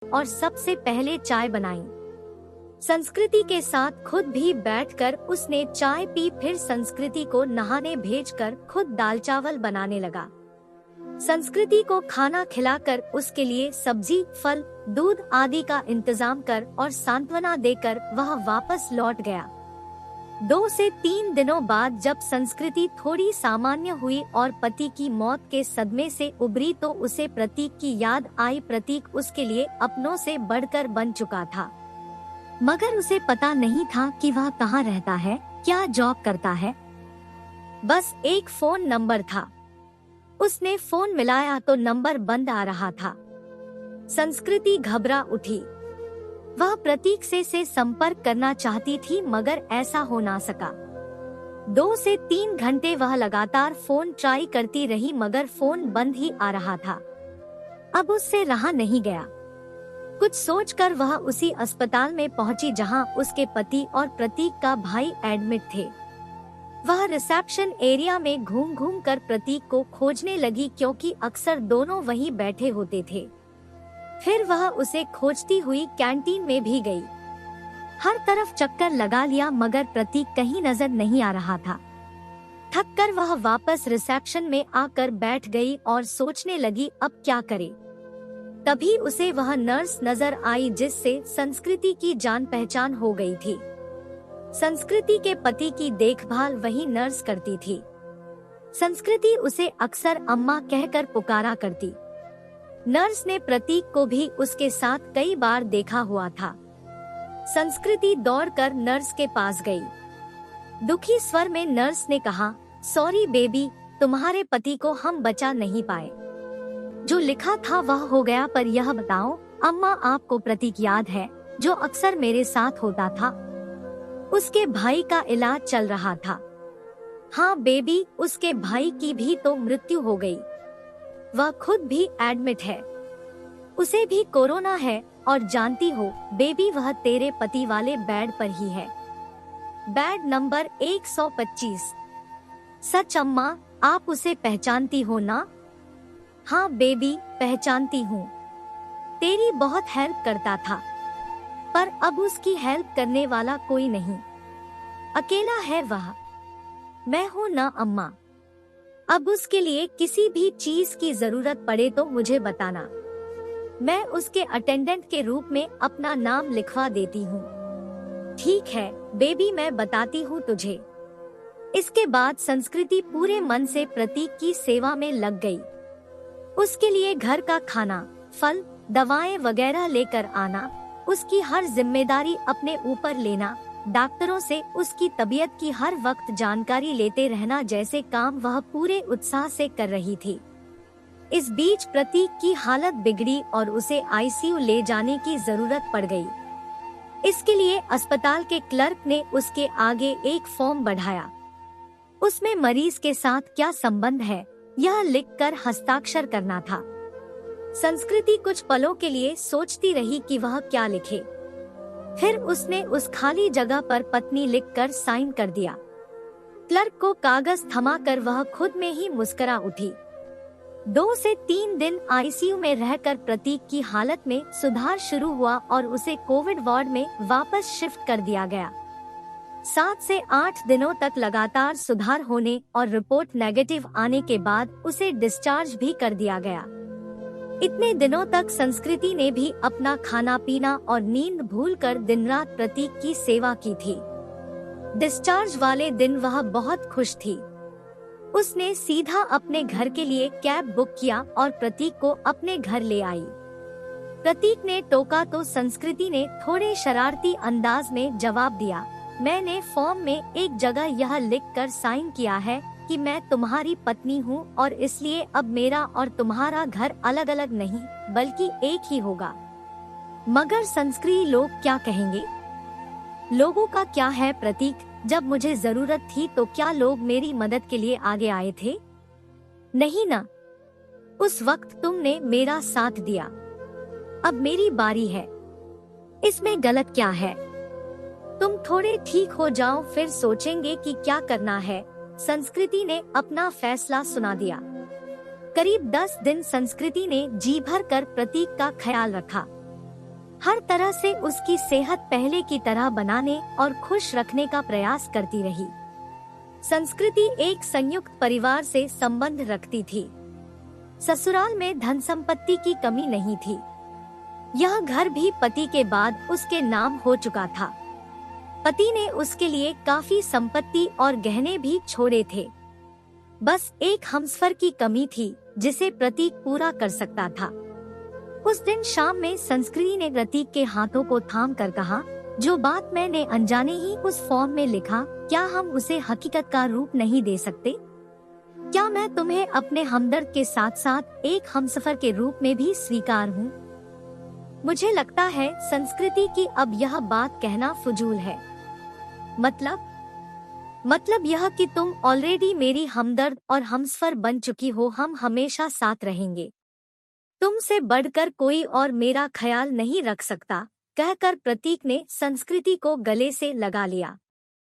और सबसे पहले चाय बनाई। संस्कृति के साथ खुद भी बैठकर उसने चाय पी, फिर संस्कृति को नहाने भेजकर खुद दाल चावल बनाने लगा। संस्कृति को खाना खिलाकर उसके लिए सब्जी, फल, दूध आदि का इंतजाम कर और सांत्वना देकर वह वापस लौट गया। 2 से 3 दिनों बाद जब संस्कृति थोड़ी सामान्य हुई और पति की मौत के सदमे से उबरी तो उसे प्रतीक की याद आई। प्रतीक उसके लिए अपनों से बढ़कर बन चुका था, मगर उसे पता नहीं था कि वह कहाँ रहता है, क्या जॉब करता है। बस एक फोन नंबर था। उसने फोन मिलाया तो नंबर बंद आ रहा था। संस्कृति घबरा उठी। वह प्रतीक से संपर्क करना चाहती थी, मगर ऐसा हो ना सका। 2 से 3 घंटे वह लगातार फोन ट्राई करती रही, मगर फोन बंद ही आ रहा था। अब उससे रहा नहीं गया। कुछ सोचकर वह उसी अस्पताल में पहुंची जहां उसके पति और प्रतीक का भाई एडमिट थे। वह रिसेप्शन एरिया में घूम घूम कर प्रतीक को खोजने लगी, क्योंकि अक्सर दोनों वहीं बैठे होते थे। फिर वह उसे खोजती हुई कैंटीन में भी गई। हर तरफ चक्कर लगा लिया, मगर प्रतीक कहीं नजर नहीं आ रहा था। थक कर वह वापस रिसेप्शन में आकर बैठ गई और सोचने लगी अब क्या करे। तभी उसे वह नर्स नजर आई जिससे संस्कृति की जान पहचान हो गई थी। संस्कृति के पति की देखभाल वही नर्स करती थी। संस्कृति उसे अक्सर अम्मा कहकर पुकारा करती। नर्स ने प्रतीक को भी उसके साथ कई बार देखा हुआ था। संस्कृति दौड़कर नर्स के पास गई। दुखी स्वर में नर्स ने कहा, सॉरी बेबी, तुम्हारे पति को हम बचा नहीं पाए। जो लिखा था वह हो गया, पर यह बताओ अम्मा, आपको प्रतीक याद है जो अक्सर मेरे साथ होता था? उसके भाई का इलाज चल रहा था। हाँ बेबी, उसके भाई की भी तो मृत्यु हो गई। वह खुद भी एडमिट है। उसे भी कोरोना है, और जानती हो बेबी, वह तेरे पति वाले बेड पर ही है, बेड नंबर 125। सच अम्मा, आप उसे पहचानती हो ना? हाँ बेबी, पहचानती हूँ। तेरी बहुत हेल्प करता था, पर अब उसकी हेल्प करने वाला कोई नहीं, अकेला है वह। मैं हूँ ना अम्मा। अब उसके लिए किसी भी चीज की जरूरत पड़े तो मुझे बताना। मैं उसके अटेंडेंट के रूप में अपना नाम लिखवा देती हूँ। ठीक है बेबी, मैं बताती हूँ तुझे। इसके बाद संस्कृति पूरे मन से प्रतीक की सेवा में लग गई। उसके लिए घर का खाना, फल, दवाएं वगैरह लेकर आना, उसकी हर जिम्मेदारी अपने ऊपर लेना, डॉक्टरों से उसकी तबीयत की हर वक्त जानकारी लेते रहना जैसे काम वह पूरे उत्साह से कर रही थी। इस बीच प्रतीक की हालत बिगड़ी और उसे आईसीयू ले जाने की जरूरत पड़ गई। इसके लिए अस्पताल के क्लर्क ने उसके आगे एक फॉर्म बढ़ाया। उसमें मरीज के साथ क्या संबंध है यह लिखकर हस्ताक्षर करना था। संस्कृति कुछ पलों के लिए सोचती रही कि वह क्या लिखे। फिर उसने उस खाली जगह पर पत्नी लिखकर साइन कर दिया। क्लर्क को कागज थमाकर वह खुद में ही मुस्कुरा उठी। 2 से 3 दिन आईसीयू में रहकर प्रतीक की हालत में सुधार शुरू हुआ और उसे कोविड वार्ड में वापस शिफ्ट कर दिया गया। 7 से 8 दिनों तक लगातार सुधार होने और रिपोर्ट नेगेटिव आने के बाद उसे डिस्चार्ज भी कर दिया गया। इतने दिनों तक संस्कृति ने भी अपना खाना पीना और नींद भूलकर दिन रात प्रतीक की सेवा की थी। डिस्चार्ज वाले दिन वह बहुत खुश थी। उसने सीधा अपने घर के लिए कैब बुक किया और प्रतीक को अपने घर ले आई। प्रतीक ने टोका तो संस्कृति ने थोड़े शरारती अंदाज में जवाब दिया, मैंने फॉर्म में एक जगह यह लिखकर साइन किया है कि मैं तुम्हारी पत्नी हूँ और इसलिए अब मेरा और तुम्हारा घर अलग अलग नहीं बल्कि एक ही होगा। मगर संस्कृति लोग क्या कहेंगे? लोगों का क्या है प्रतीक, जब मुझे जरूरत थी तो क्या लोग मेरी मदद के लिए आगे आए थे? नहीं ना। उस वक्त तुमने मेरा साथ दिया, अब मेरी बारी है। इसमें गलत क्या है? तुम थोड़े ठीक हो जाओ फिर सोचेंगे कि क्या करना है। संस्कृति ने अपना फैसला सुना दिया। करीब 10 दिन संस्कृति ने जी भर कर प्रतीक का ख्याल रखा। हर तरह से उसकी सेहत पहले की तरह बनाने और खुश रखने का प्रयास करती रही। संस्कृति एक संयुक्त परिवार से संबंध रखती थी। ससुराल में धन संपत्ति की कमी नहीं थी। यह घर भी पति के बाद उसके नाम हो चुका था। पति ने उसके लिए काफी संपत्ति और गहने भी छोड़े थे। बस एक हमसफर की कमी थी जिसे प्रतीक पूरा कर सकता था। उस दिन शाम में संस्कृति ने प्रतीक के हाथों को थाम कर कहा, जो बात मैंने अनजाने ही उस फॉर्म में लिखा, क्या हम उसे हकीकत का रूप नहीं दे सकते? क्या मैं तुम्हें अपने हमदर्द के साथ साथ एक हमसफर के रूप में भी स्वीकार हूँ? मुझे लगता है संस्कृति की अब यह बात कहना फजूल है। मतलब यह कि तुम ऑलरेडी मेरी हमदर्द और हमसफर बन चुकी हो। हम हमेशा साथ रहेंगे। तुमसे बढ़कर कोई और मेरा ख्याल नहीं रख सकता, कहकर प्रतीक ने संस्कृति को गले से लगा लिया।